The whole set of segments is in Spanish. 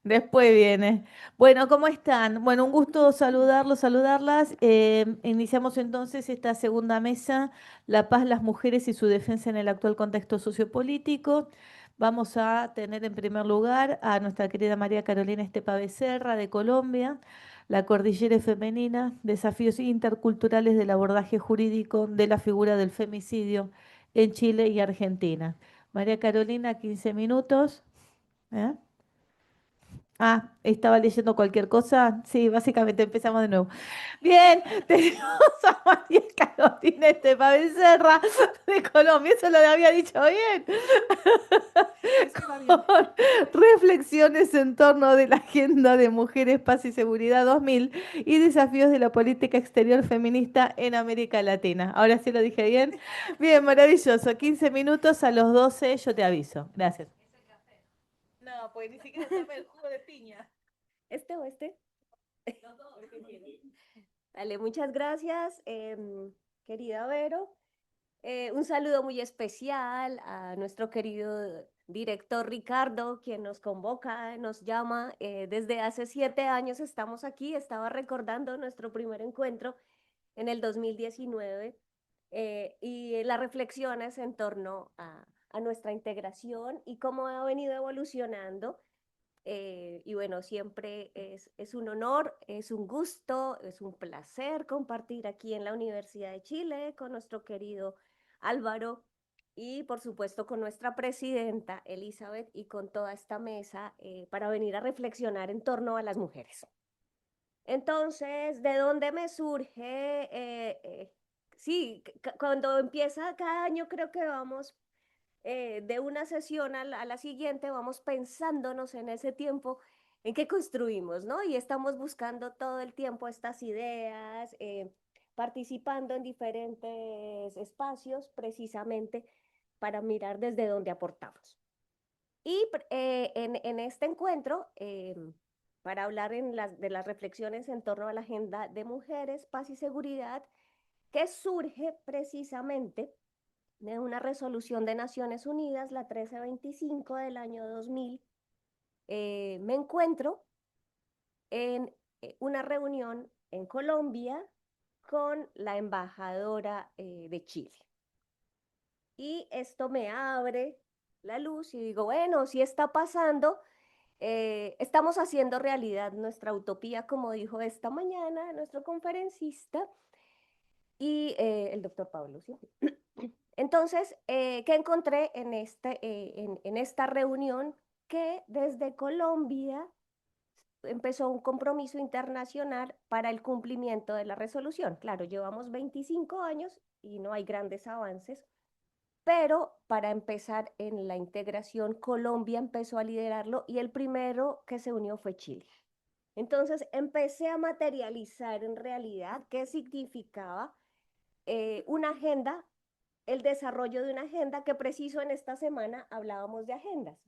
Después viene. Bueno, ¿cómo están? Bueno, un gusto saludarlos, saludarlas. Iniciamos entonces esta segunda mesa, La paz, las mujeres y su defensa en el actual contexto sociopolítico. Vamos a tener en primer lugar a nuestra querida María Carolina Estepa Becerra de Colombia, la cordillera femenina, desafíos interculturales del abordaje jurídico de la figura del femicidio en Chile y Argentina. María Carolina, 15 minutos. ¿Eh? Ah, estaba leyendo cualquier cosa. Sí, básicamente empezamos de nuevo. Bien, tenemos a María Carolina Estepa Becerra de Colombia, eso lo había dicho bien. Sí, sí, va bien. Con reflexiones en torno de la Agenda de Mujeres, Paz y Seguridad 2000 y desafíos de la política exterior feminista en América Latina. Ahora sí lo dije bien. Bien, maravilloso. 15 minutos a los 12, yo te aviso. Gracias. No, pues ni siquiera toma el jugo de piña. ¿Este o este? Los dos, ¿qué quieres? Dale, muchas gracias, querida Vero. Un saludo muy especial a nuestro querido director Ricardo, quien nos convoca, nos llama. Desde hace 7 años estamos aquí. Estaba recordando nuestro primer encuentro en el 2019 y las reflexiones en torno a nuestra integración y cómo ha venido evolucionando. Y bueno, siempre es un honor, es un gusto, es un placer compartir aquí en la Universidad de Chile con nuestro querido Álvaro y por supuesto con nuestra presidenta Elizabeth y con toda esta mesa para venir a reflexionar en torno a las mujeres. Entonces, ¿de dónde me surge? Sí, cuando empieza cada año creo que vamos de una sesión a la siguiente, vamos pensándonos en ese tiempo en que construimos, ¿no? Y estamos buscando todo el tiempo estas ideas, participando en diferentes espacios precisamente para mirar desde dónde aportamos. Y en este encuentro, para hablar de las reflexiones en torno a la agenda de mujeres, paz y seguridad, que surge precisamente de una resolución de Naciones Unidas, la 1325 del año 2000, me encuentro en una reunión en Colombia con la embajadora de Chile. Y esto me abre la luz y digo, bueno, si está pasando, estamos haciendo realidad nuestra utopía, como dijo esta mañana nuestro conferencista y el doctor Pablo, ¿sí? Entonces, ¿qué encontré en esta reunión? Que desde Colombia empezó un compromiso internacional para el cumplimiento de la resolución. Claro, llevamos 25 años y no hay grandes avances, pero para empezar en la integración, Colombia empezó a liderarlo y el primero que se unió fue Chile. Entonces empecé a materializar en realidad qué significaba una agenda, el desarrollo de una agenda, que preciso en esta semana hablábamos de agendas.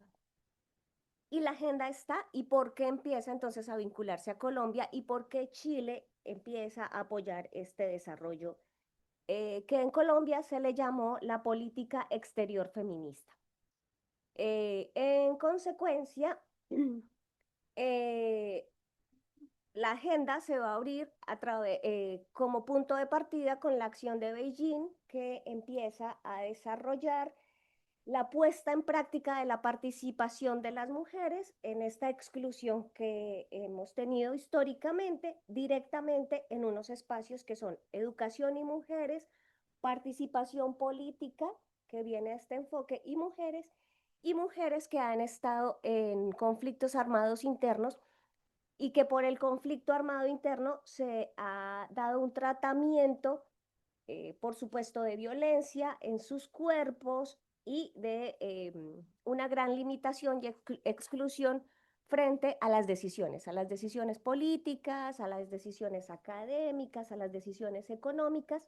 Y la agenda está, y por qué empieza entonces a vincularse a Colombia y por qué Chile empieza a apoyar este desarrollo, que en Colombia se le llamó la política exterior feminista. En consecuencia, eh, la agenda se va a abrir como punto de partida con la acción de Beijing, que empieza a desarrollar la puesta en práctica de la participación de las mujeres en esta exclusión que hemos tenido históricamente directamente en unos espacios que son educación y mujeres, participación política, que viene a este enfoque, y mujeres que han estado en conflictos armados internos y que por el conflicto armado interno se ha dado un tratamiento, por supuesto, de violencia en sus cuerpos y de una gran limitación y exclusión frente a las decisiones políticas, a las decisiones académicas, a las decisiones económicas.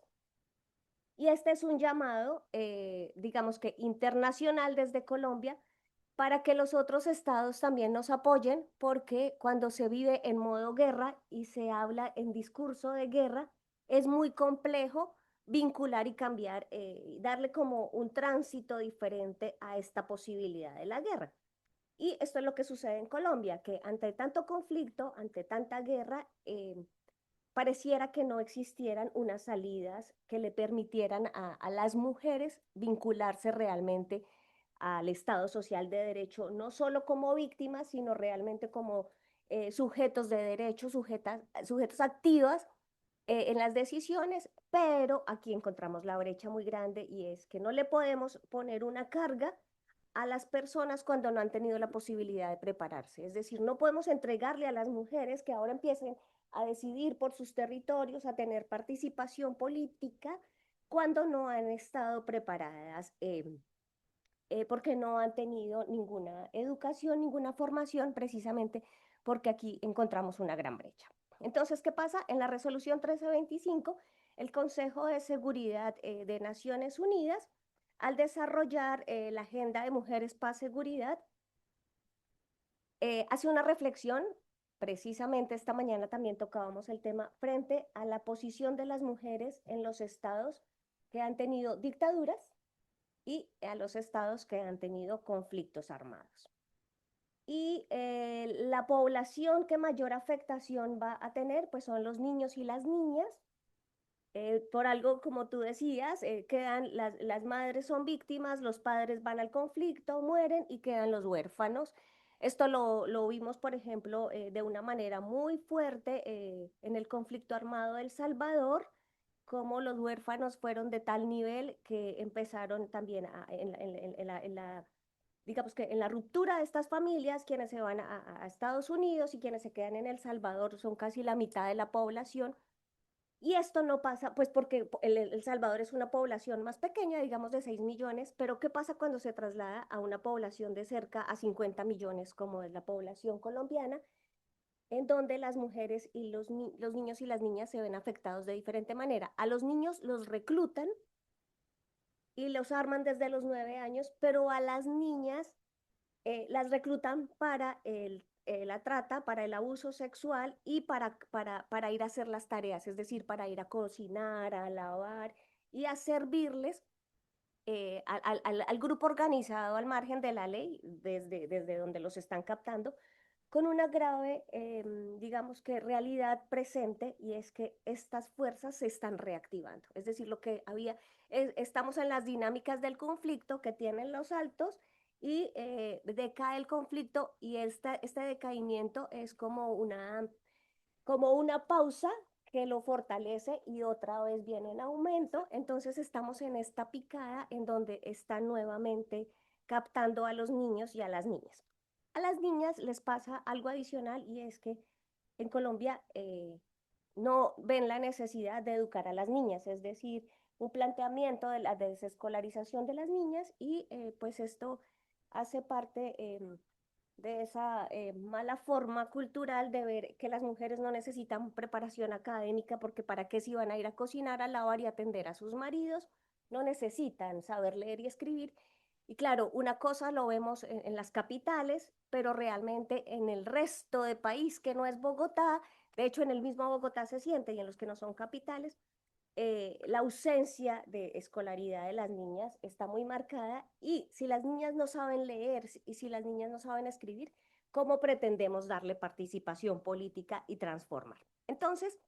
Y este es un llamado, digamos que internacional desde Colombia, para que los otros estados también nos apoyen, porque cuando se vive en modo guerra y se habla en discurso de guerra, es muy complejo vincular y cambiar, darle como un tránsito diferente a esta posibilidad de la guerra. Y esto es lo que sucede en Colombia, que ante tanto conflicto, ante tanta guerra, pareciera que no existieran unas salidas que le permitieran a las mujeres vincularse realmente al Estado social de derecho, no solo como víctimas, sino realmente como sujetos de derecho, sujetos activas en las decisiones, pero aquí encontramos la brecha muy grande y es que no le podemos poner una carga a las personas cuando no han tenido la posibilidad de prepararse. Es decir, no podemos entregarle a las mujeres que ahora empiecen a decidir por sus territorios, a tener participación política, cuando no han estado preparadas, porque no han tenido ninguna educación, ninguna formación, precisamente porque aquí encontramos una gran brecha. Entonces, ¿qué pasa? En la resolución 1325, el Consejo de Seguridad de Naciones Unidas, al desarrollar la Agenda de Mujeres, Paz, Seguridad, hace una reflexión. Precisamente esta mañana también tocábamos el tema frente a la posición de las mujeres en los estados que han tenido dictaduras y a los estados que han tenido conflictos armados. Y la población que mayor afectación va a tener, pues son los niños y las niñas. Por algo, como tú decías, quedan las madres son víctimas, los padres van al conflicto, mueren y quedan los huérfanos. Esto lo vimos, por ejemplo, de una manera muy fuerte en el conflicto armado de El Salvador, como los huérfanos fueron de tal nivel que empezaron también digamos que en la ruptura de estas familias, quienes se van a Estados Unidos y quienes se quedan en El Salvador son casi la mitad de la población. Y esto no pasa, pues porque El Salvador es una población más pequeña, digamos de 6 millones, pero ¿qué pasa cuando se traslada a una población de cerca a 50 millones, como es la población colombiana, en donde las mujeres y los niños y las niñas se ven afectados de diferente manera? A los niños los reclutan y los arman desde los 9 años, pero a las niñas las reclutan para la trata, para el abuso sexual y para ir a hacer las tareas, es decir, para ir a cocinar, a lavar y a servirles al grupo organizado al margen de la ley, desde donde los están captando, con una grave, digamos que realidad presente, y es que estas fuerzas se están reactivando. Es decir, lo que había, estamos en las dinámicas del conflicto que tienen los altos y decae el conflicto y este decaimiento es como una pausa que lo fortalece y otra vez viene en aumento. Entonces estamos en esta picada en donde están nuevamente captando a los niños y a las niñas. A las niñas les pasa algo adicional y es que en Colombia no ven la necesidad de educar a las niñas, es decir, un planteamiento de la desescolarización de las niñas y pues esto hace parte de esa mala forma cultural de ver que las mujeres no necesitan preparación académica porque para qué si van a ir a cocinar, a lavar y atender a sus maridos, no necesitan saber leer y escribir. Y claro, una cosa lo vemos en las capitales, pero realmente en el resto del país que no es Bogotá, de hecho en el mismo Bogotá se siente y en los que no son capitales, la ausencia de escolaridad de las niñas está muy marcada y si las niñas no saben leer y si las niñas no saben escribir, ¿cómo pretendemos darle participación política y transformar? Entonces,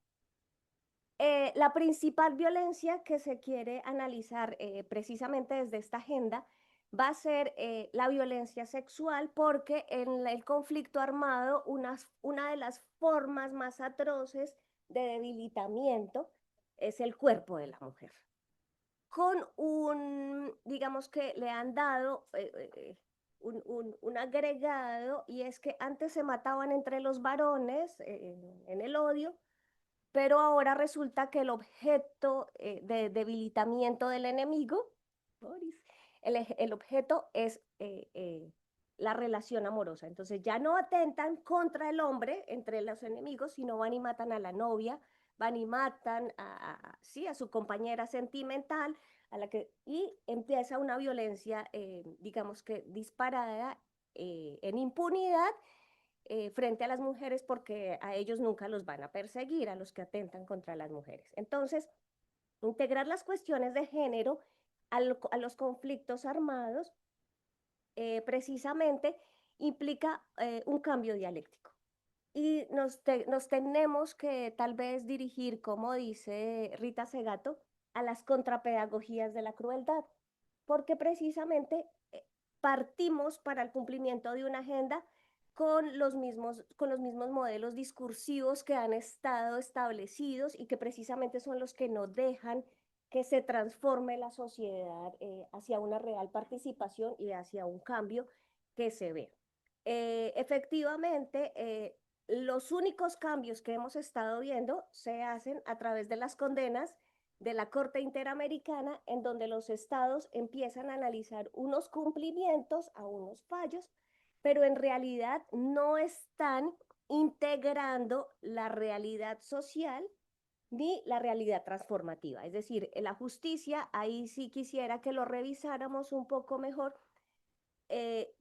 la principal violencia que se quiere analizar precisamente desde esta agenda va a ser la violencia sexual, porque en el conflicto armado una de las formas más atroces de debilitamiento es el cuerpo de la mujer. Con digamos que le han dado un agregado, y es que antes se mataban entre los varones en el odio, pero ahora resulta que el objeto de debilitamiento del enemigo, Boris, el objeto es la relación amorosa. Entonces ya no atentan contra el hombre entre los enemigos, sino van y matan a la novia, van y matan sí, a su compañera sentimental, y empieza una violencia, digamos que disparada en impunidad frente a las mujeres, porque a ellos nunca los van a perseguir, a los que atentan contra las mujeres. Entonces, integrar las cuestiones de género a los conflictos armados precisamente implica un cambio dialéctico. Y nos tenemos que tal vez dirigir, como dice Rita Segato, a las contrapedagogías de la crueldad, porque precisamente partimos para el cumplimiento de una agenda con los mismos modelos discursivos que han estado establecidos y que precisamente son los que no dejan que se transforme la sociedad hacia una real participación y hacia un cambio que se ve. Efectivamente, los únicos cambios que hemos estado viendo se hacen a través de las condenas de la Corte Interamericana, en donde los estados empiezan a analizar unos cumplimientos a unos fallos, pero en realidad no están integrando la realidad social ni la realidad transformativa. Es decir, la justicia, ahí sí quisiera que lo revisáramos un poco mejor,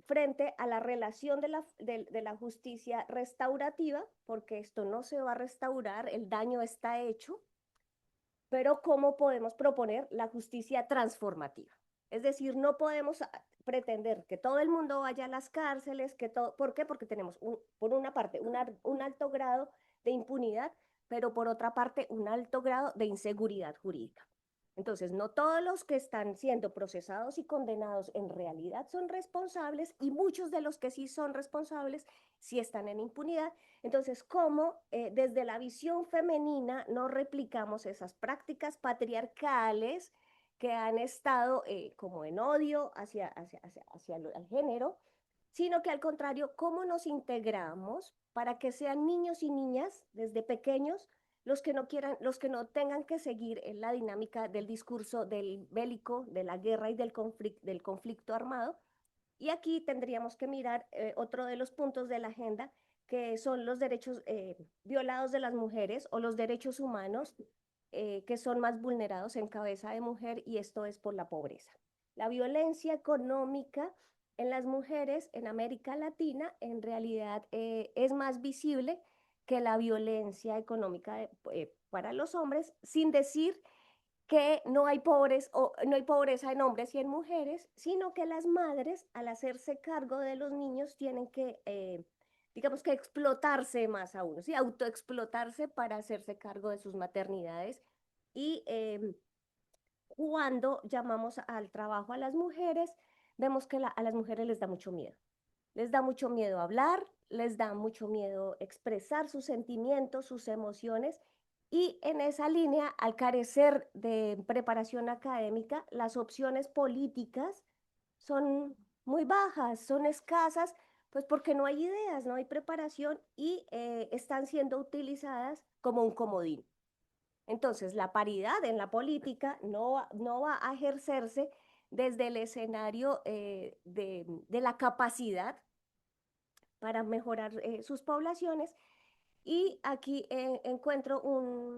frente a la relación de la justicia restaurativa, porque esto no se va a restaurar, el daño está hecho, pero ¿cómo podemos proponer la justicia transformativa? Es decir, no podemos pretender que todo el mundo vaya a las cárceles, que todo, ¿por qué? Porque tenemos, por una parte, un alto grado de impunidad, pero por otra parte, un alto grado de inseguridad jurídica. Entonces, no todos los que están siendo procesados y condenados en realidad son responsables y muchos de los que sí son responsables sí están en impunidad. Entonces, ¿cómo desde la visión femenina no replicamos esas prácticas patriarcales que han estado como en odio hacia el género, sino que al contrario, cómo nos integramos para que sean niños y niñas desde pequeños los que no quieran, los que no tengan que seguir en la dinámica del discurso del bélico, de la guerra y del conflicto armado? Y aquí tendríamos que mirar otro de los puntos de la agenda, que son los derechos violados de las mujeres o los derechos humanos que son más vulnerados en cabeza de mujer, y esto es por la pobreza. La violencia económica en las mujeres en América Latina en realidad es más visible que la violencia económica para los hombres, sin decir que no hay pobres o no hay pobreza en hombres y en mujeres, sino que las madres, al hacerse cargo de los niños, tienen que, digamos que explotarse más aún, ¿sí? Autoexplotarse para hacerse cargo de sus maternidades. Y cuando llamamos al trabajo a las mujeres, vemos que a las mujeres les da mucho miedo. Les da mucho miedo hablar, les da mucho miedo expresar sus sentimientos, sus emociones, y en esa línea, al carecer de preparación académica, las opciones políticas son muy bajas, son escasas, pues porque no hay ideas, no hay preparación y están siendo utilizadas como un comodín. Entonces, la paridad en la política no va a ejercerse desde el escenario de la capacidad para mejorar sus poblaciones. Y aquí encuentro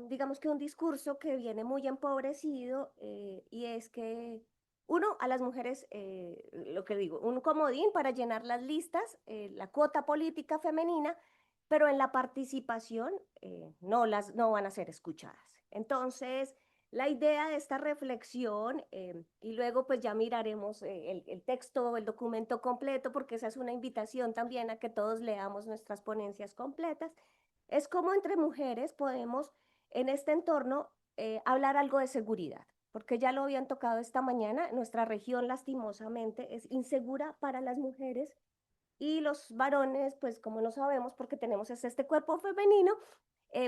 digamos que un discurso que viene muy empobrecido, y es que uno, a las mujeres, lo que digo, un comodín para llenar las listas, la cuota política femenina, pero en la participación no van a ser escuchadas. Entonces, la idea de esta reflexión, y luego pues ya miraremos el texto, el documento completo, porque esa es una invitación también a que todos leamos nuestras ponencias completas, es cómo entre mujeres podemos en este entorno hablar algo de seguridad, porque ya lo habían tocado esta mañana, nuestra región lastimosamente es insegura para las mujeres y los varones, pues como no sabemos porque tenemos este cuerpo femenino,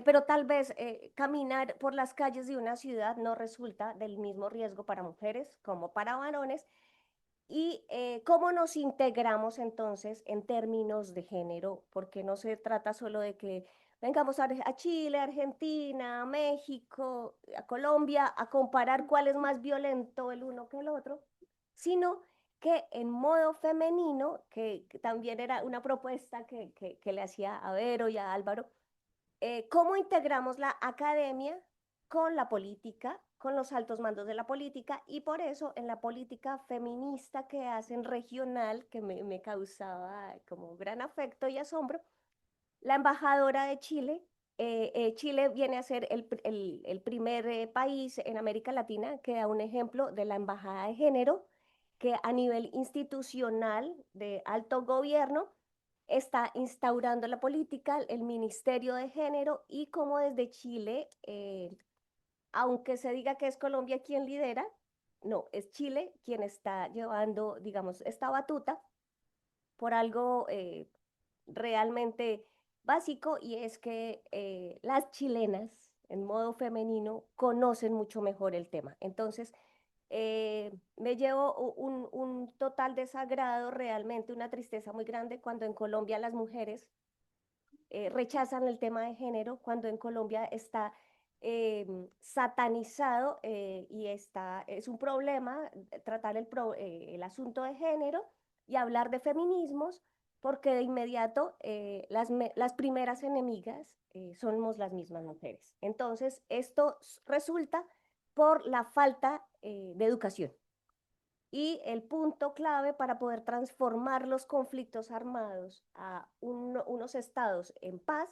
pero tal vez caminar por las calles de una ciudad no resulta del mismo riesgo para mujeres como para varones. ¿Y cómo nos integramos entonces en términos de género? Porque no se trata solo de que vengamos a Chile, a Argentina, a México, a Colombia, a comparar cuál es más violento el uno que el otro, sino que en modo femenino, que también era una propuesta que le hacía a Vero y a Álvaro, cómo integramos la academia con la política, con los altos mandos de la política, y por eso en la política feminista que hacen regional, que me causaba como gran afecto y asombro, la embajadora de Chile, Chile viene a ser el primer país en América Latina que da un ejemplo de la embajada de género, que a nivel institucional de alto gobierno está instaurando la política, el Ministerio de Género, y como desde Chile, aunque se diga que es Colombia quien lidera, no, es Chile quien está llevando, digamos, esta batuta por algo realmente básico, y es que las chilenas en modo femenino conocen mucho mejor el tema. Entonces, me llevo un total desagrado, realmente una tristeza muy grande cuando en Colombia las mujeres rechazan el tema de género, cuando en Colombia está satanizado, y es un problema tratar el asunto de género y hablar de feminismos, porque de inmediato las primeras enemigas somos las mismas mujeres. Entonces, esto resulta por la falta de educación. Y el punto clave para poder transformar los conflictos armados a unos estados en paz,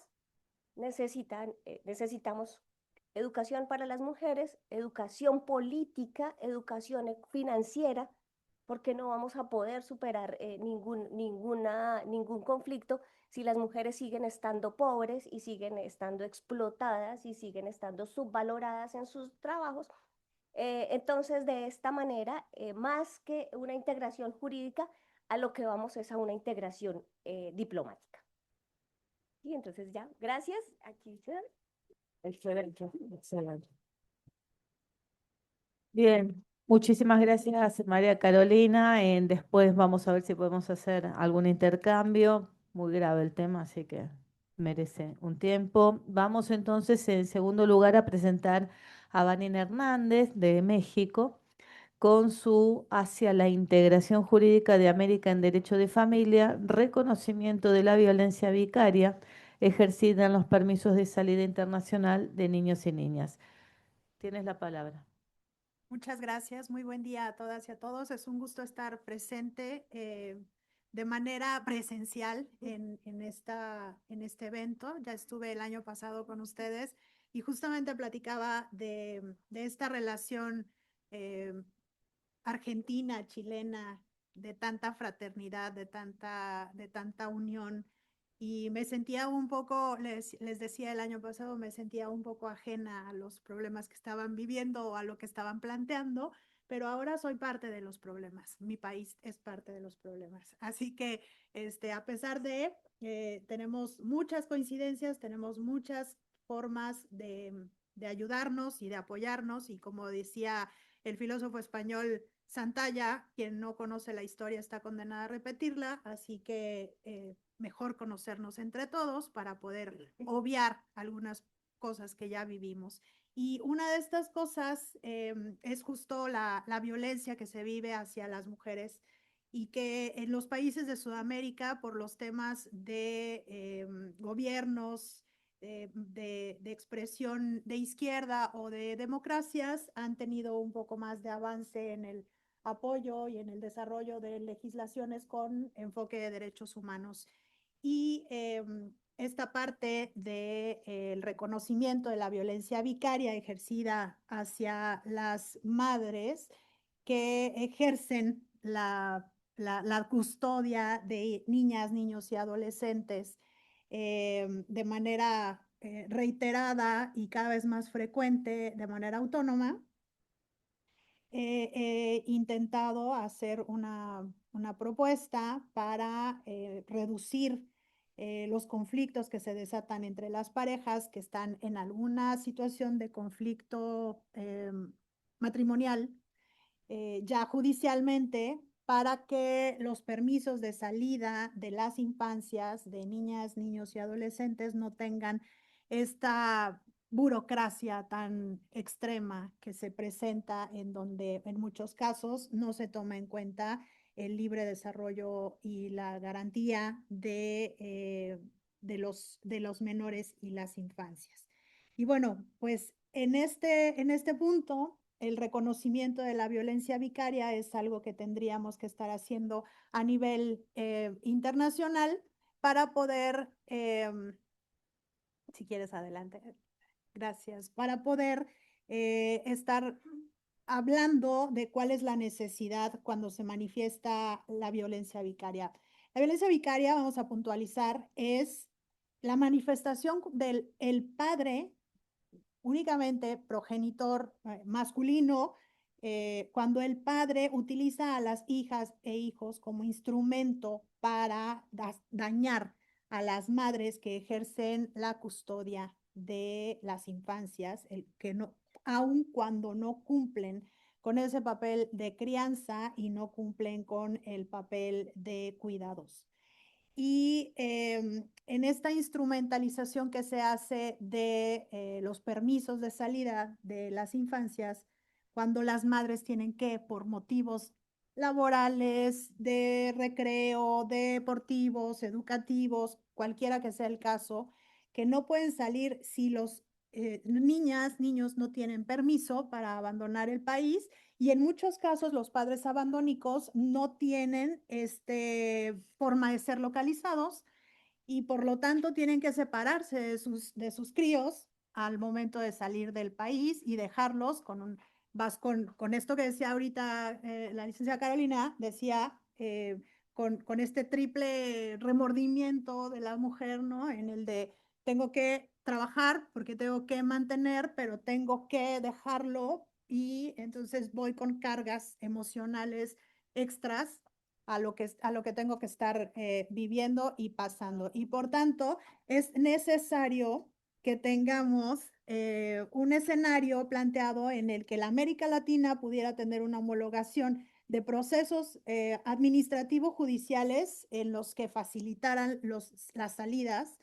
necesitamos educación para las mujeres, educación política, educación financiera, porque no vamos a poder superar ningún conflicto si las mujeres siguen estando pobres y siguen estando explotadas y siguen estando subvaloradas en sus trabajos. Entonces, de esta manera, más que una integración jurídica, a lo que vamos es a una integración diplomática. Y entonces ya, gracias. Aquí se dan. Excelente, excelente. Bien, muchísimas gracias María Carolina. Después vamos a ver si podemos hacer algún intercambio. Muy grave el tema, así que merece un tiempo. Vamos entonces en segundo lugar a presentar a Vanina Hernández de México con su Hacia la integración jurídica de América en Derecho de Familia, reconocimiento de la violencia vicaria ejercida en los permisos de salida internacional de niños y niñas. Tienes la palabra. Muchas gracias, muy buen día a todas y a todos. Es un gusto estar presente de manera presencial en este evento. Ya estuve el año pasado con ustedes y justamente platicaba de esta relación eh, argentina, chilena, de tanta fraternidad, de tanta unión. Y me sentía un poco, les decía el año pasado, me sentía un poco ajena a los problemas que estaban viviendo o a lo que estaban planteando, pero ahora soy parte de los problemas. Mi país es parte de los problemas. Así que, a pesar de, tenemos muchas coincidencias, tenemos muchas formas de ayudarnos y de apoyarnos. Y como decía el filósofo español Santalla, quien no conoce la historia está condenada a repetirla, así que mejor conocernos entre todos para poder obviar algunas cosas que ya vivimos. Y una de estas cosas es justo la violencia que se vive hacia las mujeres y que en los países de Sudamérica, por los temas de gobiernos, de expresión de izquierda o de democracias, han tenido un poco más de avance en el apoyo y en el desarrollo de legislaciones con enfoque de derechos humanos. Y esta parte del reconocimiento de la violencia vicaria ejercida hacia las madres que ejercen la custodia de niñas, niños y adolescentes de manera reiterada y cada vez más frecuente, de manera autónoma. He intentado hacer una propuesta para reducir los conflictos que se desatan entre las parejas que están en alguna situación de conflicto matrimonial, ya judicialmente, para que los permisos de salida de las infancias, de niñas, niños y adolescentes no tengan esta burocracia tan extrema que se presenta, en donde en muchos casos no se toma en cuenta el libre desarrollo y la garantía de los menores y las infancias. Y bueno, pues en este punto, el reconocimiento de la violencia vicaria es algo que tendríamos que estar haciendo a nivel internacional para poder, si quieres adelante, gracias, para poder estar hablando de cuál es la necesidad cuando se manifiesta la violencia vicaria. La violencia vicaria, vamos a puntualizar, es la manifestación del el padre, únicamente progenitor masculino, cuando el padre utiliza a las hijas e hijos como instrumento para dañar a las madres que ejercen la custodia de las infancias, que no, aun cuando no cumplen con ese papel de crianza y no cumplen con el papel de cuidados. Y en esta instrumentalización que se hace de los permisos de salida de las infancias, cuando las madres tienen que, por motivos laborales, de recreo, deportivos, educativos, cualquiera que sea el caso, que no pueden salir si los niñas, niños no tienen permiso para abandonar el país, y en muchos casos los padres abandónicos no tienen forma de ser localizados y por lo tanto tienen que separarse de sus críos al momento de salir del país y dejarlos con esto que decía ahorita la licenciada Carolina, decía con este triple remordimiento de la mujer, ¿no? En el de tengo que trabajar porque tengo que mantener, pero tengo que dejarlo y entonces voy con cargas emocionales extras a lo que tengo que estar viviendo y pasando. Y por tanto, es necesario que tengamos un escenario planteado en el que la América Latina pudiera tener una homologación de procesos administrativos judiciales en los que facilitaran las salidas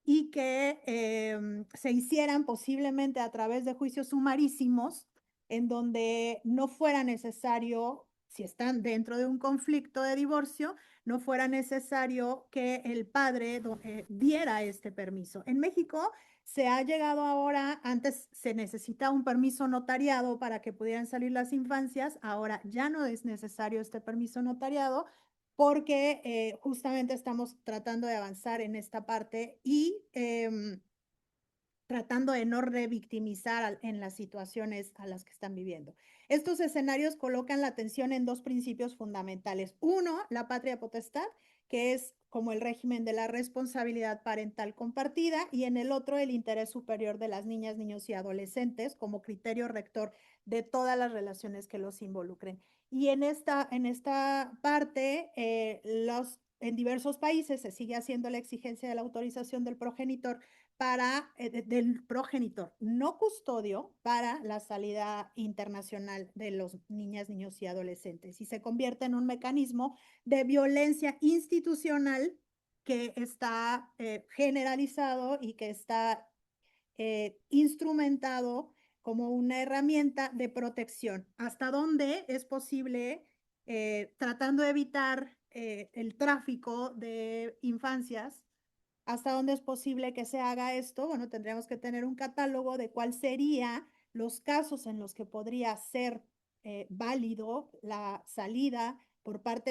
y que se hicieran posiblemente a través de juicios sumarísimos en donde no fuera necesario, si están dentro de un conflicto de divorcio, no fuera necesario que el padre diera este permiso. En México se ha llegado ahora, antes se necesitaba un permiso notariado para que pudieran salir las infancias, ahora ya no es necesario este permiso notariado porque justamente estamos tratando de avanzar en esta parte y tratando de no revictimizar en las situaciones a las que están viviendo. Estos escenarios colocan la atención en dos principios fundamentales. Uno, la patria potestad, que es como el régimen de la responsabilidad parental compartida, y en el otro, el interés superior de las niñas, niños y adolescentes como criterio rector de todas las relaciones que los involucren. Y en esta parte, en diversos países se sigue haciendo la exigencia de la autorización del progenitor del progenitor no custodio para la salida internacional de los niñas, niños y adolescentes y se convierte en un mecanismo de violencia institucional que está generalizado y que está instrumentado como una herramienta de protección. ¿Hasta dónde es posible, tratando de evitar el tráfico de infancias? ¿Hasta dónde es posible que se haga esto? Bueno, tendríamos que tener un catálogo de cuál serían los casos en los que podría ser válido la salida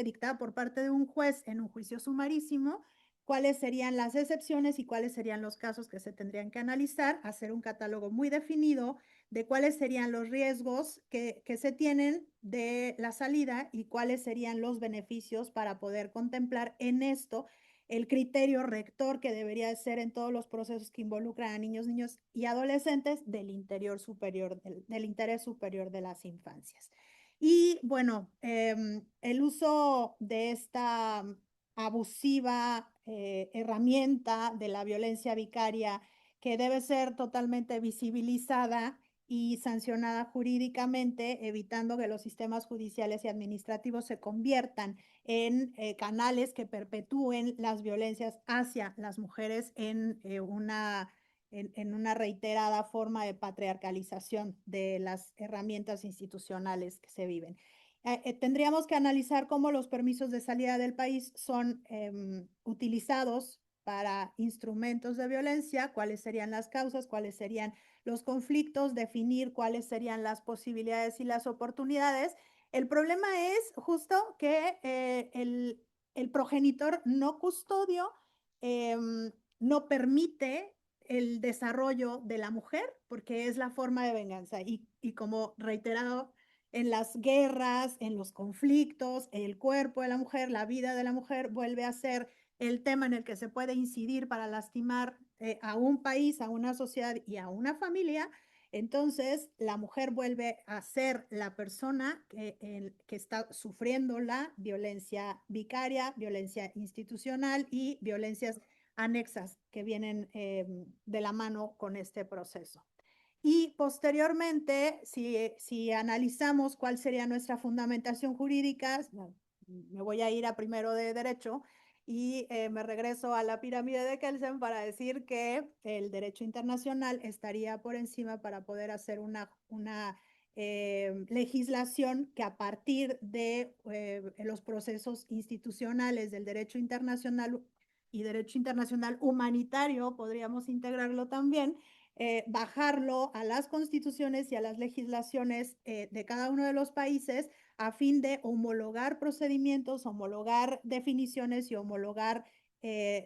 dictada por parte de un juez en un juicio sumarísimo, cuáles serían las excepciones y cuáles serían los casos que se tendrían que analizar, hacer un catálogo muy definido de cuáles serían los riesgos que se tienen de la salida y cuáles serían los beneficios para poder contemplar en esto el criterio rector que debería ser en todos los procesos que involucran a niños, niños y adolescentes del interés superior de las infancias. Y bueno, el uso de esta abusiva herramienta de la violencia vicaria que debe ser totalmente visibilizada y sancionada jurídicamente, evitando que los sistemas judiciales y administrativos se conviertan en canales que perpetúen las violencias hacia las mujeres en una reiterada forma de patriarcalización de las herramientas institucionales que se viven. Tendríamos que analizar cómo los permisos de salida del país son utilizados para instrumentos de violencia, cuáles serían las causas, cuáles serían los conflictos, definir cuáles serían las posibilidades y las oportunidades. El problema es justo que el progenitor no custodio no permite el desarrollo de la mujer porque es la forma de venganza y como reiterado en las guerras, en los conflictos, el cuerpo de la mujer, la vida de la mujer vuelve a ser el tema en el que se puede incidir para lastimar a un país, a una sociedad y a una familia. Entonces, la mujer vuelve a ser la persona que está sufriendo la violencia vicaria, violencia institucional y violencias anexas que vienen de la mano con este proceso. Y posteriormente, si analizamos cuál sería nuestra fundamentación jurídica, me voy a ir a primero de derecho y me regreso a la pirámide de Kelsen para decir que el derecho internacional estaría por encima para poder hacer una legislación que a partir de los procesos institucionales del derecho internacional y derecho internacional humanitario, podríamos integrarlo también, bajarlo a las constituciones y a las legislaciones de cada uno de los países a fin de homologar procedimientos, homologar definiciones y homologar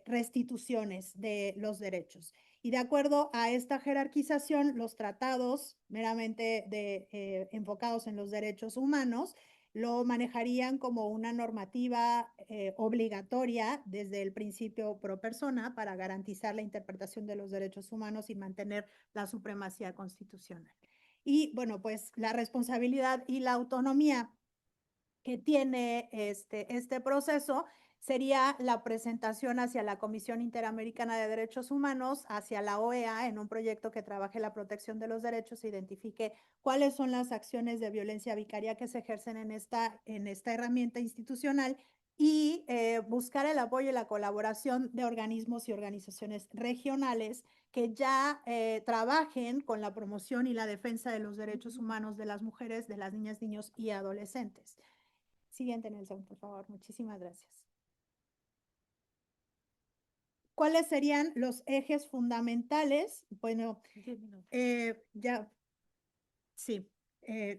restituciones de los derechos. Y de acuerdo a esta jerarquización, los tratados meramente enfocados en los derechos humanos lo manejarían como una normativa obligatoria desde el principio pro persona para garantizar la interpretación de los derechos humanos y mantener la supremacía constitucional. Y bueno, pues la responsabilidad y la autonomía que tiene este proceso sería la presentación hacia la Comisión Interamericana de Derechos Humanos, hacia la OEA, en un proyecto que trabaje la protección de los derechos e identifique cuáles son las acciones de violencia vicaria que se ejercen en esta herramienta institucional y buscar el apoyo y la colaboración de organismos y organizaciones regionales que ya trabajen con la promoción y la defensa de los derechos humanos de las mujeres, de las niñas, niños y adolescentes. Siguiente, Nelson, por favor. Muchísimas gracias. ¿Cuáles serían los ejes fundamentales? Bueno,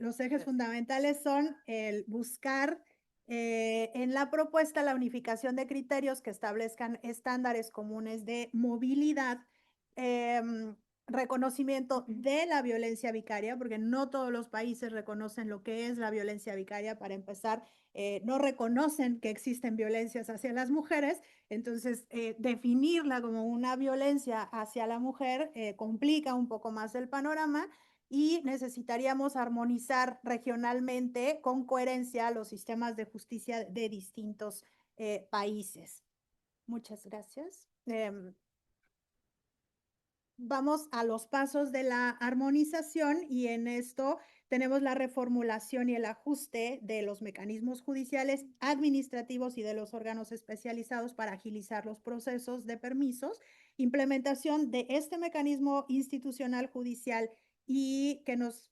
los ejes fundamentales son el buscar en la propuesta la unificación de criterios que establezcan estándares comunes de movilidad, reconocimiento de la violencia vicaria, porque no todos los países reconocen lo que es la violencia vicaria. Para empezar, no reconocen que existen violencias hacia las mujeres, entonces definirla como una violencia hacia la mujer complica un poco más el panorama y necesitaríamos armonizar regionalmente con coherencia los sistemas de justicia de distintos países. Muchas gracias. Vamos a los pasos de la armonización y en esto tenemos la reformulación y el ajuste de los mecanismos judiciales, administrativos y de los órganos especializados para agilizar los procesos de permisos, implementación de este mecanismo institucional judicial y que nos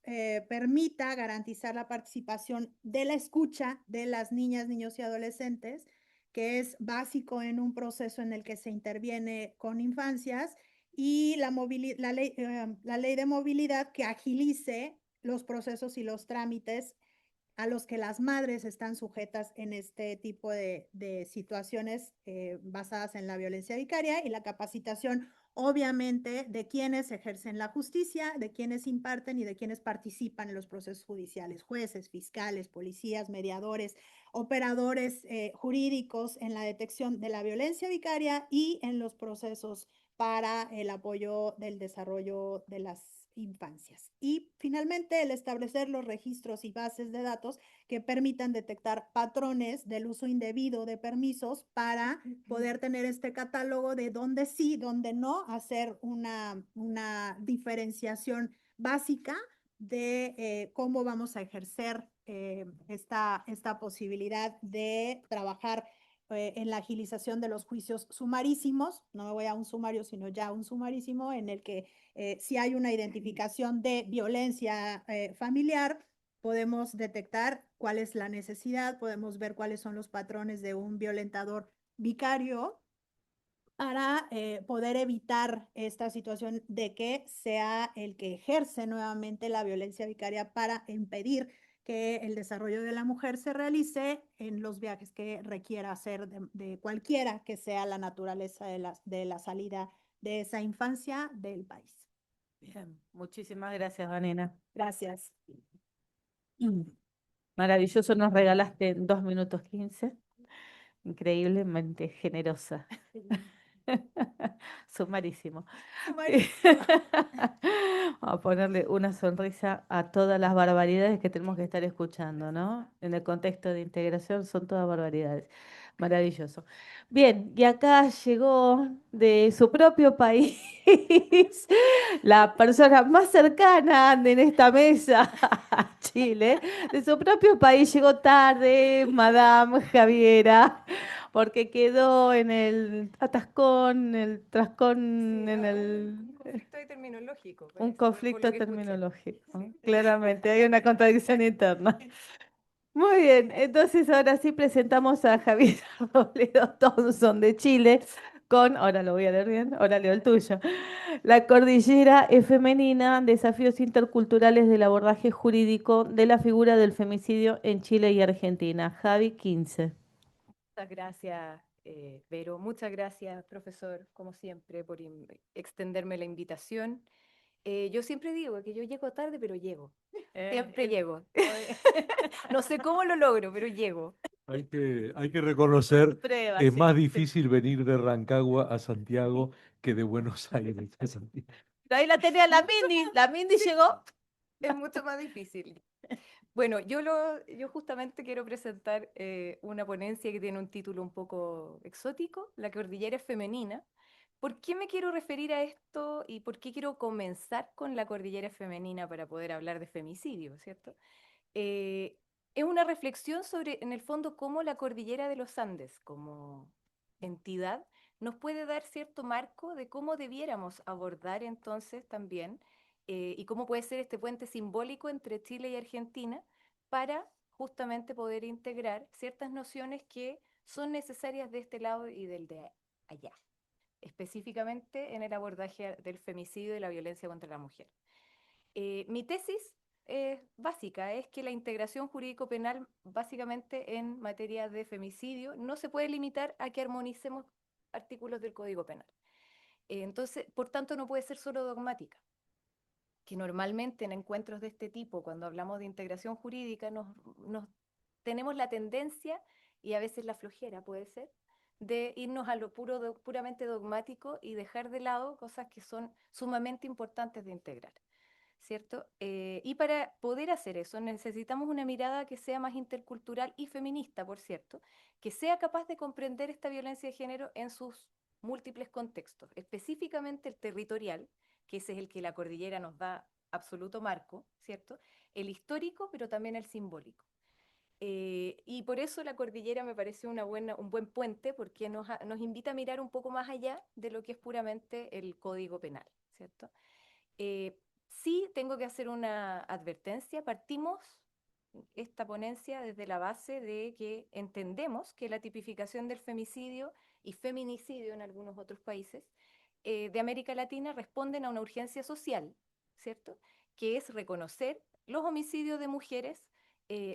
permita garantizar la participación de la escucha de las niñas, niños y adolescentes, que es básico en un proceso en el que se interviene con infancias, y la ley de movilidad que agilice los procesos y los trámites a los que las madres están sujetas en este tipo de situaciones basadas en la violencia vicaria, y la capacitación, obviamente, de quienes ejercen la justicia, de quienes imparten y de quienes participan en los procesos judiciales, jueces, fiscales, policías, mediadores, operadores jurídicos en la detección de la violencia vicaria y en los procesos para el apoyo del desarrollo de las infancias. Y finalmente, el establecer los registros y bases de datos que permitan detectar patrones del uso indebido de permisos para poder tener este catálogo de dónde sí, dónde no, hacer una diferenciación básica de cómo vamos a ejercer esta posibilidad de trabajar en la agilización de los juicios sumarísimos. No me voy a un sumario, sino ya a un sumarísimo en el que si hay una identificación de violencia familiar, podemos detectar cuál es la necesidad, podemos ver cuáles son los patrones de un violentador vicario para poder evitar esta situación de que sea el que ejerce nuevamente la violencia vicaria para impedir que el desarrollo de la mujer se realice en los viajes que requiera hacer de cualquiera que sea la naturaleza de la salida de esa infancia del país. Bien, muchísimas gracias, Vanina. Gracias. Maravilloso, nos regalaste en 2 minutos 15. Increíblemente generosa. Sumarísimo. Vamos a ponerle una sonrisa a todas las barbaridades que tenemos que estar escuchando, ¿no? En el contexto de integración son todas barbaridades. Maravilloso. Bien, y acá llegó de su propio país la persona más cercana en esta mesa a Chile. De su propio país llegó tarde, Madame Javiera, porque quedó en el atascón, el trascón, en el... Un conflicto ahí terminológico, Un parece, por conflicto lo que escuché. terminológico. Claramente, hay una contradicción interna. Muy bien, entonces ahora sí presentamos a Javier Robledo Thompson de Chile con, ahora lo voy a leer bien, ahora leo el tuyo. La cordillera es femenina, desafíos interculturales del abordaje jurídico de la figura del femicidio en Chile y Argentina. Javi 15. Muchas gracias, Vero. Muchas gracias, profesor, como siempre, por extenderme la invitación. Yo siempre digo que yo llego tarde, pero llego. Siempre llego. No sé cómo lo logro, pero llego. Hay que reconocer, Prueba, es sí. más difícil venir de Rancagua a Santiago que de Buenos Aires a Santiago. Pero ahí la tenía la Mindy llegó. Es mucho más difícil. Bueno, yo justamente quiero presentar una ponencia que tiene un título un poco exótico, La cordillera es femenina. ¿Por qué me quiero referir a esto y por qué quiero comenzar con la cordillera femenina para poder hablar de femicidio, ¿cierto? Eh, es una reflexión sobre, en el fondo, cómo la cordillera de los Andes, como entidad, nos puede dar cierto marco de cómo debiéramos abordar entonces también y cómo puede ser este puente simbólico entre Chile y Argentina para justamente poder integrar ciertas nociones que son necesarias de este lado y del de allá, específicamente en el abordaje del femicidio y la violencia contra la mujer. Mi tesis básica es que la integración jurídico-penal básicamente en materia de femicidio no se puede limitar a que armonicemos artículos del Código Penal. Entonces, por tanto, no puede ser solo dogmática, que normalmente en encuentros de este tipo, cuando hablamos de integración jurídica, tenemos la tendencia, y a veces la flojera puede ser, de irnos a lo puramente dogmático y dejar de lado cosas que son sumamente importantes de integrar. ¿Cierto? Y para poder hacer eso necesitamos una mirada que sea más intercultural y feminista, por cierto, que sea capaz de comprender esta violencia de género en sus múltiples contextos, específicamente el territorial, que ese es el que la cordillera nos da absoluto marco, ¿cierto? El histórico, pero también el simbólico. Y por eso la cordillera me parece un buen puente, porque nos invita a mirar un poco más allá de lo que es puramente el Código Penal, ¿cierto? Sí, tengo que hacer una advertencia. Partimos esta ponencia desde la base de que entendemos que la tipificación del femicidio y feminicidio en algunos otros países de América Latina responden a una urgencia social, ¿cierto? Que es reconocer los homicidios de mujeres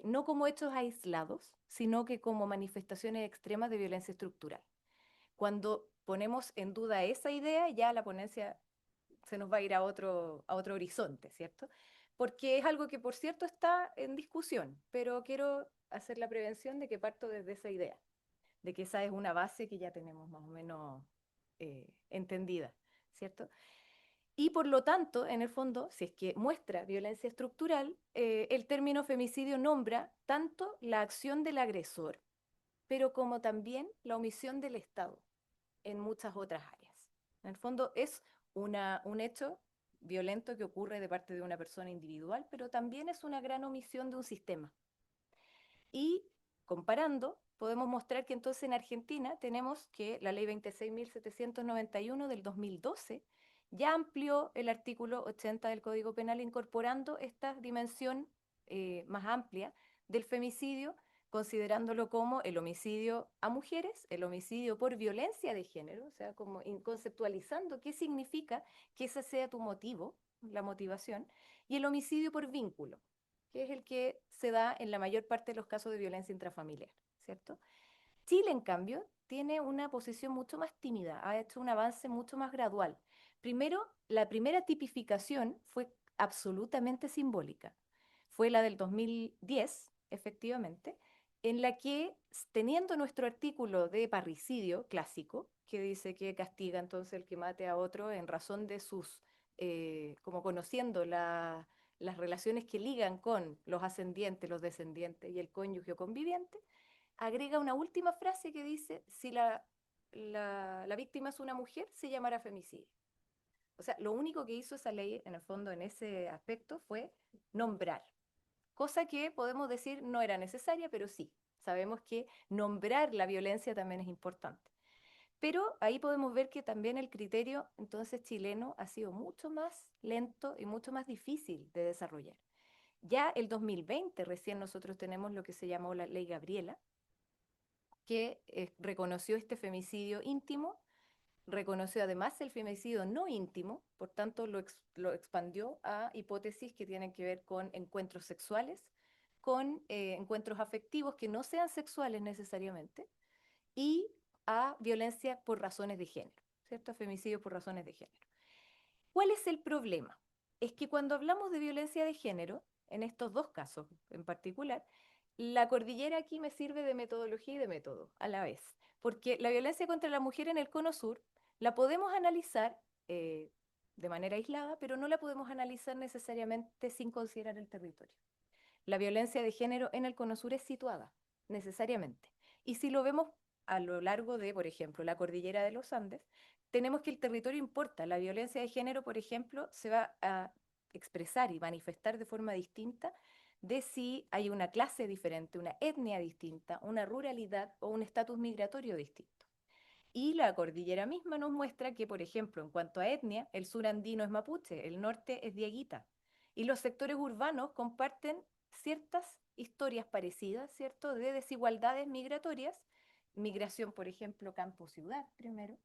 no como hechos aislados, sino que como manifestaciones extremas de violencia estructural. Cuando ponemos en duda esa idea, ya la ponencia se nos va a ir a otro horizonte, ¿cierto? Porque es algo que, por cierto, está en discusión, pero quiero hacer la prevención de que parto desde esa idea, de que esa es una base que ya tenemos más o menos entendida, ¿cierto? Y por lo tanto, en el fondo, si es que muestra violencia estructural, el término femicidio nombra tanto la acción del agresor, pero como también la omisión del Estado en muchas otras áreas. En el fondo es un hecho violento que ocurre de parte de una persona individual, pero también es una gran omisión de un sistema. Y comparando, podemos mostrar que entonces en Argentina tenemos que la ley 26.791 del 2012 ya amplió el artículo 80 del Código Penal incorporando esta dimensión más amplia del femicidio, considerándolo como el homicidio a mujeres, el homicidio por violencia de género, o sea, como conceptualizando qué significa que ese sea tu motivo, la motivación, y el homicidio por vínculo, que es el que se da en la mayor parte de los casos de violencia intrafamiliar, ¿cierto? Chile, en cambio, tiene una posición mucho más tímida, ha hecho un avance mucho más gradual. Primero, la primera tipificación fue absolutamente simbólica. Fue la del 2010, efectivamente, en la que, teniendo nuestro artículo de parricidio clásico, que dice que castiga entonces el que mate a otro en razón de sus, como conociendo las relaciones que ligan con los ascendientes, los descendientes y el cónyuge o conviviente, agrega una última frase que dice, si la víctima es una mujer, se llamará femicidio. O sea, lo único que hizo esa ley, en el fondo, en ese aspecto, fue nombrar. Cosa que podemos decir no era necesaria, pero sí. Sabemos que nombrar la violencia también es importante. Pero ahí podemos ver que también el criterio entonces chileno ha sido mucho más lento y mucho más difícil de desarrollar. Ya el 2020 recién nosotros tenemos lo que se llamó la Ley Gabriela, que reconoció este femicidio íntimo, reconoció además el femicidio no íntimo, por tanto lo expandió a hipótesis que tienen que ver con encuentros sexuales, con encuentros afectivos que no sean sexuales necesariamente, y a violencia por razones de género, ¿cierto? Femicidio por razones de género. ¿Cuál es el problema? Es que cuando hablamos de violencia de género, en estos dos casos en particular, la cordillera aquí me sirve de metodología y de método a la vez, porque la violencia contra la mujer en el Cono Sur la podemos analizar de manera aislada, pero no la podemos analizar necesariamente sin considerar el territorio. La violencia de género en el Cono Sur es situada, necesariamente. Y si lo vemos a lo largo de, por ejemplo, la cordillera de los Andes, tenemos que el territorio importa. La violencia de género, por ejemplo, se va a expresar y manifestar de forma distinta de si hay una clase diferente, una etnia distinta, una ruralidad o un estatus migratorio distinto. Y la cordillera misma nos muestra que, por ejemplo, en cuanto a etnia, el sur andino es mapuche, el norte es dieguita. Y los sectores urbanos comparten ciertas historias parecidas, ¿cierto?, de desigualdades migratorias. Migración, por ejemplo, campo-ciudad primero.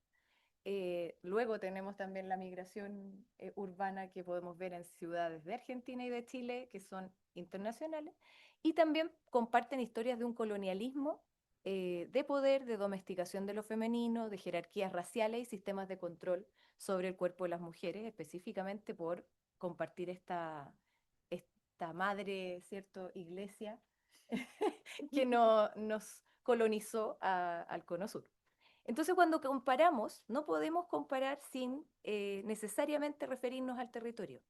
Luego tenemos también la migración urbana que podemos ver en ciudades de Argentina y de Chile, que son internacionales. Y también comparten historias de un colonialismo de poder, de domesticación de lo femenino, de jerarquías raciales y sistemas de control sobre el cuerpo de las mujeres, específicamente por compartir esta madre, ¿cierto?, iglesia que nos colonizó al Cono Sur. Entonces, cuando comparamos, no podemos comparar sin necesariamente referirnos al territorio.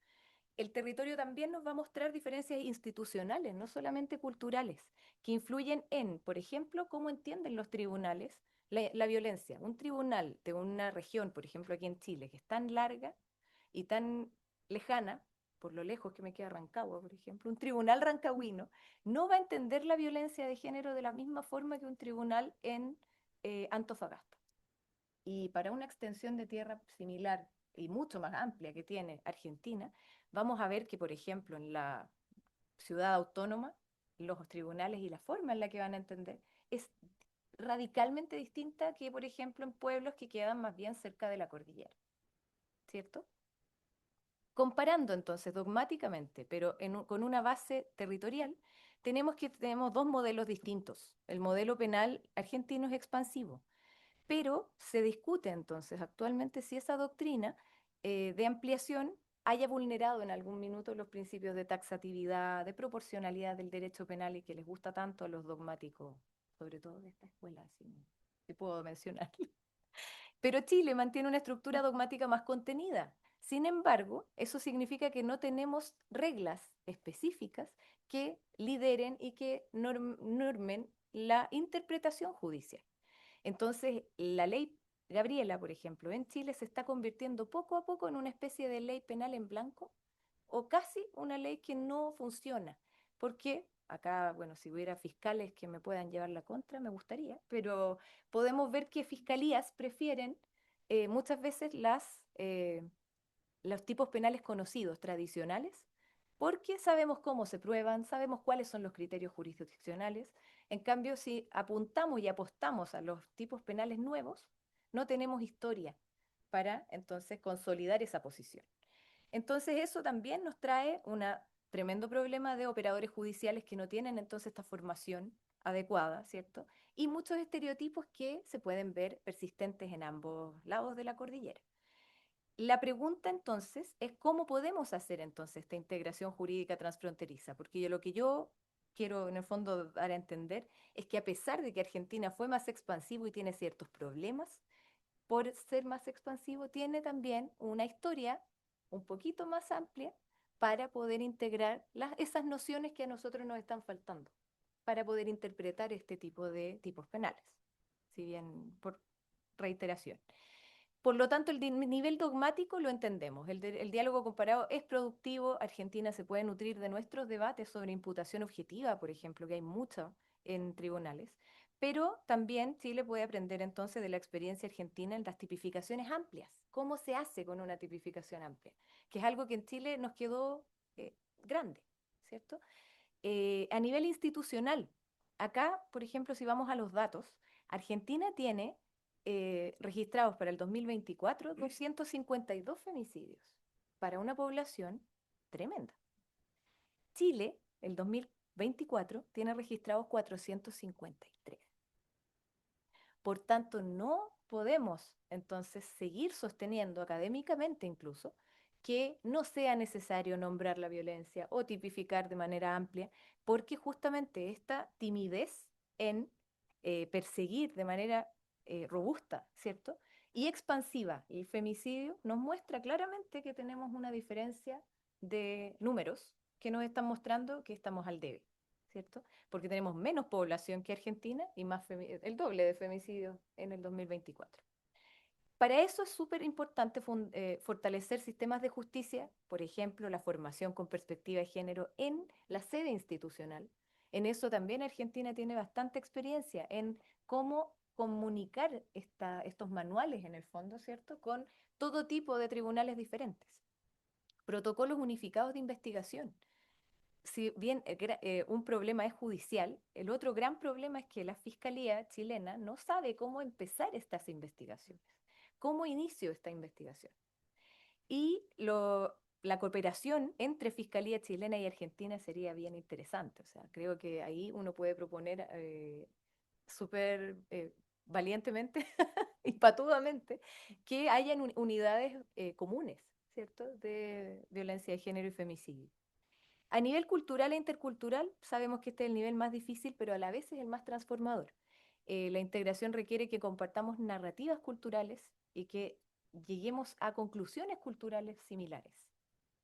El territorio también nos va a mostrar diferencias institucionales, no solamente culturales, que influyen en, por ejemplo, cómo entienden los tribunales la violencia. Un tribunal de una región, por ejemplo, aquí en Chile, que es tan larga y tan lejana, por lo lejos que me queda Rancagua, por ejemplo, un tribunal rancagüino no va a entender la violencia de género de la misma forma que un tribunal en Antofagasta. Y para una extensión de tierra similar y mucho más amplia que tiene Argentina, vamos a ver que, por ejemplo, en la ciudad autónoma, los tribunales y la forma en la que van a entender es radicalmente distinta que, por ejemplo, en pueblos que quedan más bien cerca de la cordillera, ¿cierto? Comparando entonces dogmáticamente, pero con una base territorial, tenemos dos modelos distintos. El modelo penal argentino es expansivo, pero se discute entonces actualmente si esa doctrina de ampliación haya vulnerado en algún minuto los principios de taxatividad, de proporcionalidad del derecho penal y que les gusta tanto a los dogmáticos, sobre todo de esta escuela, si puedo mencionar. Pero Chile mantiene una estructura dogmática más contenida. Sin embargo, eso significa que no tenemos reglas específicas que lideren y que normen la interpretación judicial. Entonces, la ley Gabriela, por ejemplo, en Chile se está convirtiendo poco a poco en una especie de ley penal en blanco o casi una ley que no funciona. Porque acá, bueno, si hubiera fiscales que me puedan llevar la contra, me gustaría, pero podemos ver que fiscalías prefieren muchas veces los tipos penales conocidos, tradicionales, porque sabemos cómo se prueban, sabemos cuáles son los criterios jurisdiccionales. En cambio, si apuntamos y apostamos a los tipos penales nuevos, no tenemos historia para entonces consolidar esa posición. Entonces eso también nos trae un tremendo problema de operadores judiciales que no tienen entonces esta formación adecuada, ¿cierto? Y muchos estereotipos que se pueden ver persistentes en ambos lados de la cordillera. La pregunta entonces es cómo podemos hacer entonces esta integración jurídica transfronteriza, porque lo que yo quiero en el fondo dar a entender es que a pesar de que Argentina fue más expansivo y tiene ciertos problemas, por ser más expansivo tiene también una historia un poquito más amplia para poder integrar esas nociones que a nosotros nos están faltando, para poder interpretar este tipo de tipos penales, si bien por reiteración. Por lo tanto, el nivel dogmático lo entendemos. El diálogo comparado es productivo. Argentina se puede nutrir de nuestros debates sobre imputación objetiva, por ejemplo, que hay mucho en tribunales. Pero también Chile puede aprender entonces de la experiencia argentina en las tipificaciones amplias. ¿Cómo se hace con una tipificación amplia? Que es algo que en Chile nos quedó grande, ¿cierto? A nivel institucional, acá, por ejemplo, si vamos a los datos, Argentina tiene registrados para el 2024 252 femicidios para una población tremenda. Chile, el 2024, tiene registrados 453. Por tanto, no podemos entonces seguir sosteniendo académicamente incluso que no sea necesario nombrar la violencia o tipificar de manera amplia, porque justamente esta timidez en perseguir de manera robusta, ¿cierto? Y expansiva el femicidio nos muestra claramente que tenemos una diferencia de números que nos están mostrando que estamos al debe, ¿cierto? Porque tenemos menos población que Argentina y el doble de femicidios en el 2024. Para eso es súper importante fortalecer sistemas de justicia, por ejemplo, la formación con perspectiva de género en la sede institucional. En eso también Argentina tiene bastante experiencia en cómo comunicar estos manuales, en el fondo, ¿cierto?, con todo tipo de tribunales diferentes. Protocolos unificados de investigación. Si bien un problema es judicial, el otro gran problema es que la Fiscalía chilena no sabe cómo empezar estas investigaciones, cómo inicio esta investigación. Y la cooperación entre Fiscalía chilena y Argentina sería bien interesante. O sea, creo que ahí uno puede proponer súper valientemente y patudamente que hayan unidades comunes, ¿cierto?, de violencia de género y femicidio. A nivel cultural e intercultural, sabemos que este es el nivel más difícil, pero a la vez es el más transformador. La integración requiere que compartamos narrativas culturales y que lleguemos a conclusiones culturales similares,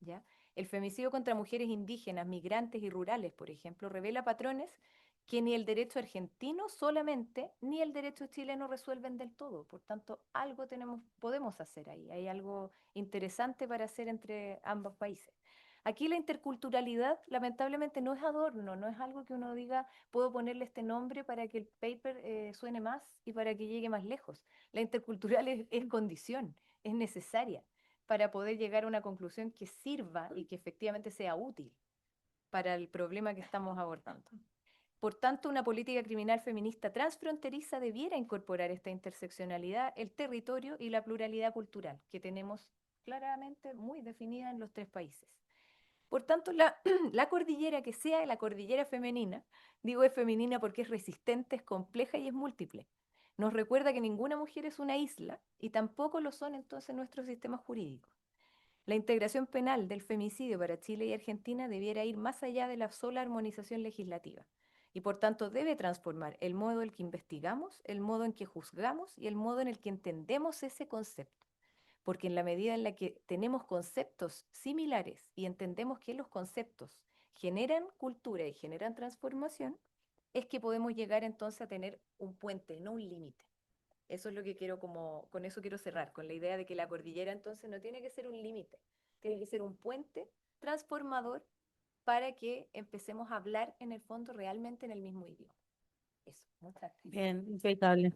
¿ya? El femicidio contra mujeres indígenas, migrantes y rurales, por ejemplo, revela patrones que ni el derecho argentino solamente ni el derecho chileno resuelven del todo. Por tanto, algo podemos hacer ahí. Hay algo interesante para hacer entre ambos países. Aquí la interculturalidad, lamentablemente, no es adorno, no es algo que uno diga, puedo ponerle este nombre para que el paper suene más y para que llegue más lejos. La intercultural es condición, es necesaria para poder llegar a una conclusión que sirva y que efectivamente sea útil para el problema que estamos abordando. Por tanto, una política criminal feminista transfronteriza debiera incorporar esta interseccionalidad, el territorio y la pluralidad cultural que tenemos claramente muy definida en los tres países. Por tanto, la cordillera que sea la cordillera femenina, digo es femenina porque es resistente, es compleja y es múltiple. Nos recuerda que ninguna mujer es una isla y tampoco lo son entonces nuestros sistemas jurídicos. La integración penal del femicidio para Chile y Argentina debiera ir más allá de la sola armonización legislativa y por tanto debe transformar el modo en que investigamos, el modo en que juzgamos y el modo en el que entendemos ese concepto. Porque en la medida en la que tenemos conceptos similares y entendemos que los conceptos generan cultura y generan transformación, es que podemos llegar entonces a tener un puente, no un límite. Eso es lo que con eso quiero cerrar, con la idea de que la cordillera entonces no tiene que ser un límite, tiene que ser un puente transformador para que empecemos a hablar en el fondo realmente en el mismo idioma. Eso, muchas gracias. Bien, impecable.